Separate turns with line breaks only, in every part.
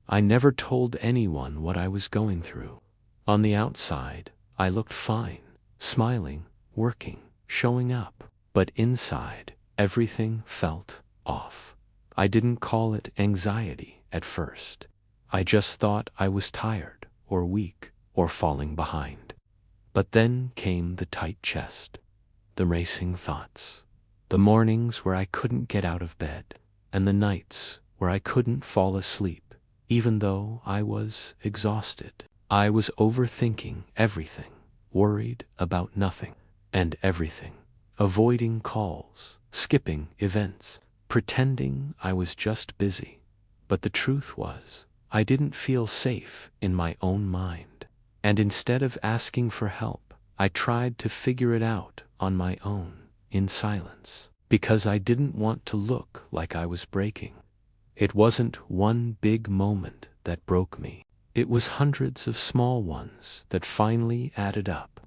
I never told anyone what I was going through. On the outside, I looked fine, smiling, working, showing up. But inside, everything felt off. I didn't call it anxiety at first. I just thought I was tired, or weak, or falling behind. But then came the tight chest, the racing thoughts, the mornings where I couldn't get out of bed, and the nights where I couldn't fall asleep, even though I was exhausted. I was overthinking everything, worried about nothing and everything, avoiding calls, skipping events, pretending I was just busy. But the truth was, I didn't feel safe in my own mind. And instead of asking for help, I tried to figure it out on my own, in silence, because I didn't want to look like I was breaking. It wasn't one big moment that broke me. It was hundreds of small ones that finally added up.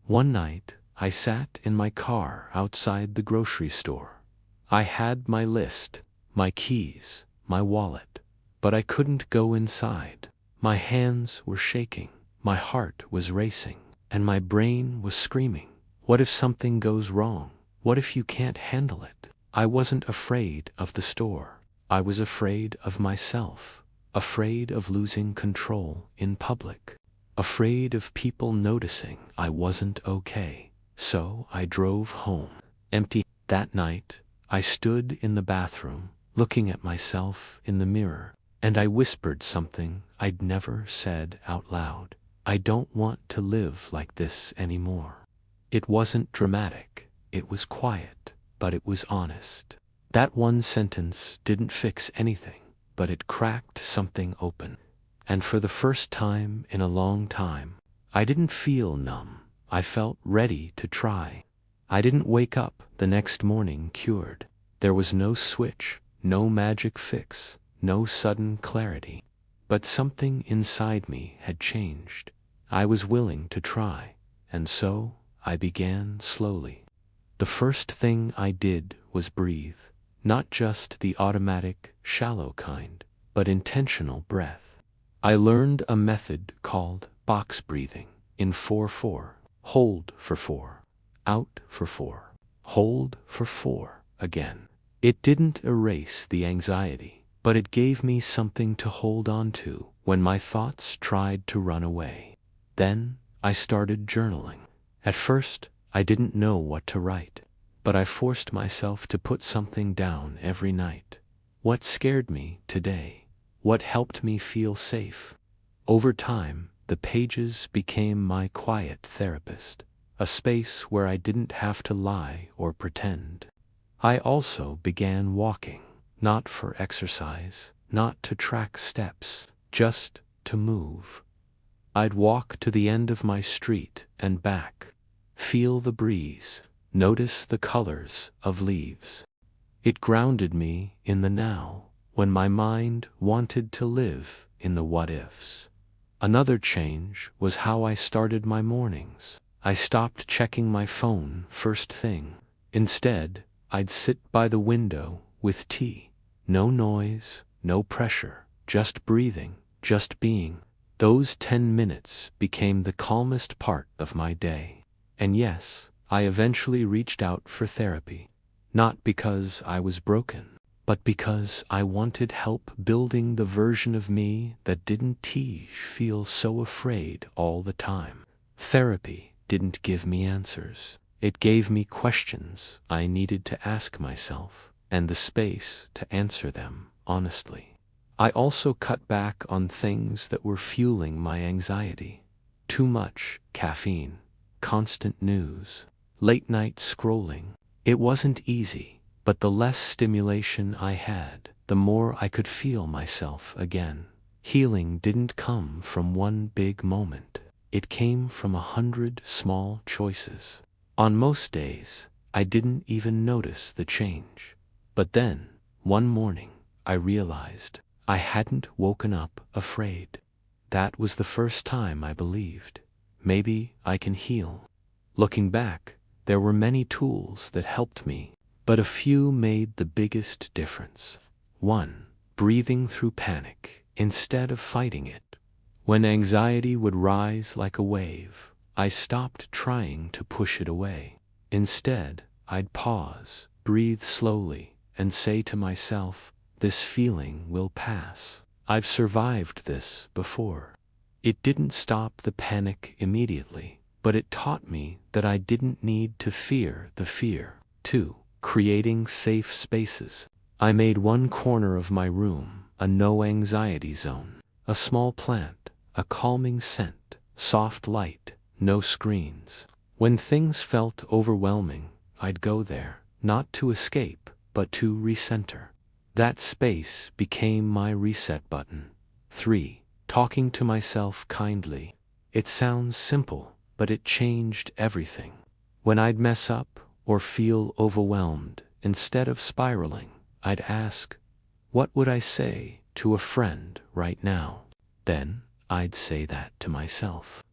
One night, I sat in my car outside the grocery store. I had my list, my keys, my wallet, but I couldn't go inside. My hands were shaking, my heart was racing, and my brain was screaming, what if something goes wrong? What if you can't handle it? I wasn't afraid of the store. I was afraid of myself, afraid of losing control in public, afraid of people noticing I wasn't okay. So I drove home, empty. That night, I stood in the bathroom, looking at myself in the mirror, and I whispered something I'd never said out loud. I don't want to live like this anymore. It wasn't dramatic, it was quiet, but it was honest. That one sentence didn't fix anything, but it cracked something open. And for the first time in a long time, I didn't feel numb. I felt ready to try. I didn't wake up the next morning cured. There was no switch, no magic fix, no sudden clarity. But something inside me had changed. I was willing to try, and so I began slowly. The first thing I did was breathe, not just the automatic, shallow kind, but intentional breath. I learned a method called box breathing in 4-4. Hold for 4, out for 4, hold for 4 again. It didn't erase the anxiety, but it gave me something to hold on to when my thoughts tried to run away. Then I started journaling. At first, I didn't know what to write, but I forced myself to put something down every night. What scared me today? What helped me feel safe? Over time, the pages became my quiet therapist, a space where I didn't have to lie or pretend. I also began walking, not for exercise, not to track steps, just to move. I'd walk to the end of my street and back, feel the breeze, notice the colors of leaves. It grounded me in the now, when my mind wanted to live in the what-ifs. Another change was how I started my mornings. I stopped checking my phone first thing. Instead, I'd sit by the window with tea. No noise, no pressure, just breathing, just being. Those 10 minutes became the calmest part of my day. And yes, I eventually reached out for therapy. Not because I was broken, but because I wanted help building the version of me that didn't feel so afraid all the time. Therapy didn't give me answers. It gave me questions I needed to ask myself, and the space to answer them honestly. I also cut back on things that were fueling my anxiety. Too much caffeine, constant news, late-night scrolling. It wasn't easy. But the less stimulation I had, the more I could feel myself again. Healing didn't come from one big moment. It came from 100 small choices. On most days, I didn't even notice the change. But then, one morning, I realized I hadn't woken up afraid. That was the first time I believed, maybe I can heal. Looking back, there were many tools that helped me, but a few made the biggest difference. 1. Breathing through panic. instead of fighting it. When anxiety would rise like a wave, I stopped trying to push it away. Instead, I'd pause, breathe slowly, and say to myself, "This feeling will pass. I've survived this before." It didn't stop the panic immediately, but it taught me that I didn't need to fear the fear. 2. Creating safe spaces. I made one corner of my room a no-anxiety zone. A small plant, a calming scent, soft light, no screens. When things felt overwhelming, I'd go there, not to escape, but to recenter. That space became my reset button. 3. Talking to myself kindly. It sounds simple, but it changed everything. When I'd mess up or feel overwhelmed, instead of spiraling, I'd ask, "What would I say to a friend right now?" Then I'd say that to myself.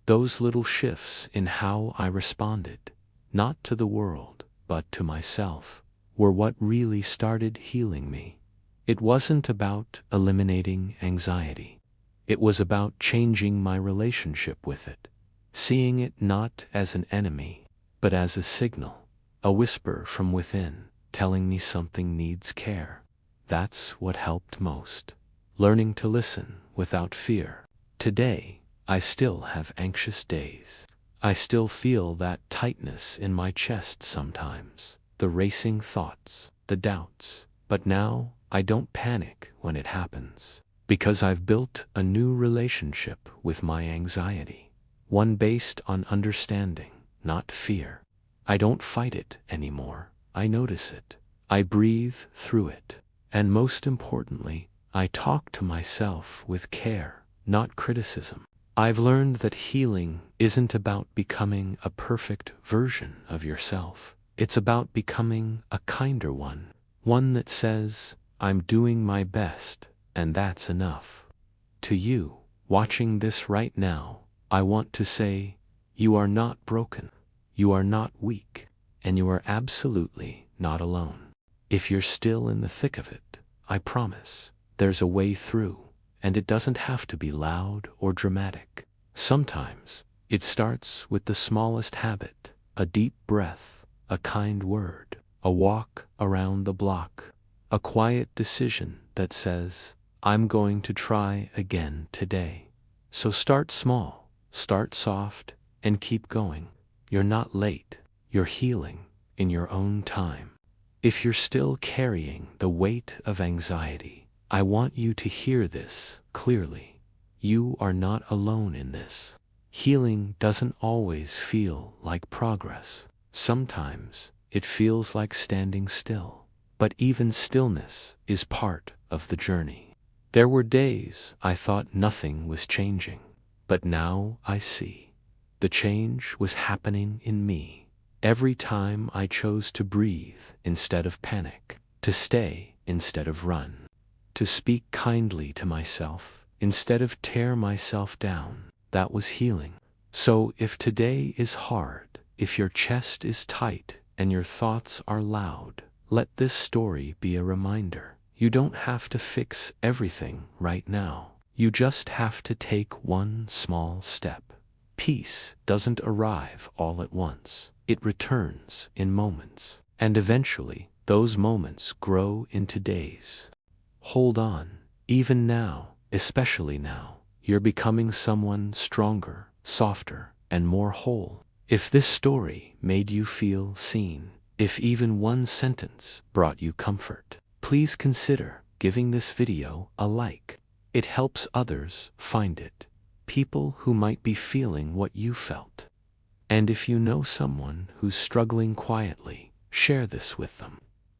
Those little shifts in how I responded, not to the world, but to myself, were what really started healing me. It wasn't about eliminating anxiety. It was about changing my relationship with it, seeing it not as an enemy, but as a signal, a whisper from within, telling me something needs care. That's what helped most. Learning to listen without fear. Today, I still have anxious days. I still feel that tightness in my chest sometimes, the racing thoughts, the doubts. But now, I don't panic when it happens, because I've built a new relationship with my anxiety, one based on understanding, not fear. I don't fight it anymore. I notice it. I breathe through it. And most importantly, I talk to myself with care, not criticism. I've learned that healing isn't about becoming a perfect version of yourself. It's about becoming a kinder one that says, "I'm doing my best, and that's enough." To you, watching this right now, I want to say, you are not broken, you are not weak, and you are absolutely not alone. If you're still in the thick of it, I promise, there's a way through. And it doesn't have to be loud or dramatic. Sometimes, it starts with the smallest habit, a deep breath, a kind word, a walk around the block, a quiet decision that says, "I'm going to try again today." So start small, start soft, and keep going. You're not late, you're healing in your own time. If you're still carrying the weight of anxiety, I want you to hear this clearly. You are not alone in this. Healing doesn't always feel like progress. Sometimes it feels like standing still. But even stillness is part of the journey. There were days I thought nothing was changing, but now I see. The change was happening in me. Every time I chose to breathe instead of panic, to stay instead of run, to speak kindly to myself instead of tear myself down, that was healing. So if today is hard, if your chest is tight and your thoughts are loud, let this story be a reminder. You don't have to fix everything right now. You just have to take one small step. Peace doesn't arrive all at once. It returns in moments. And eventually, those moments grow into days. Hold on. Even now, especially now, you're becoming someone stronger, softer, and more whole. If this story made you feel seen, if even one sentence brought you comfort, please consider giving this video a like. It helps others find it, people who might be feeling what you felt. And if you know someone who's struggling quietly, share this with them.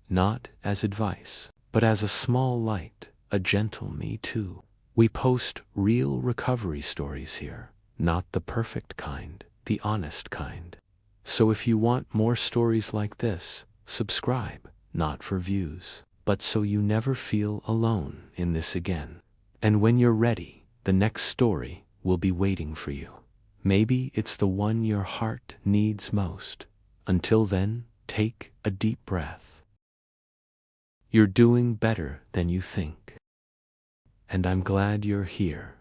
Not as advice, but as a small light, a gentle me too. We post real recovery stories here, not the perfect kind, the honest kind. So if you want more stories like this, subscribe, not for views, but so you never feel alone in this again. And when you're ready, the next story will be waiting for you. Maybe it's the one your heart needs most. Until then, take a deep breath. You're doing better than you think. and I'm glad you're here.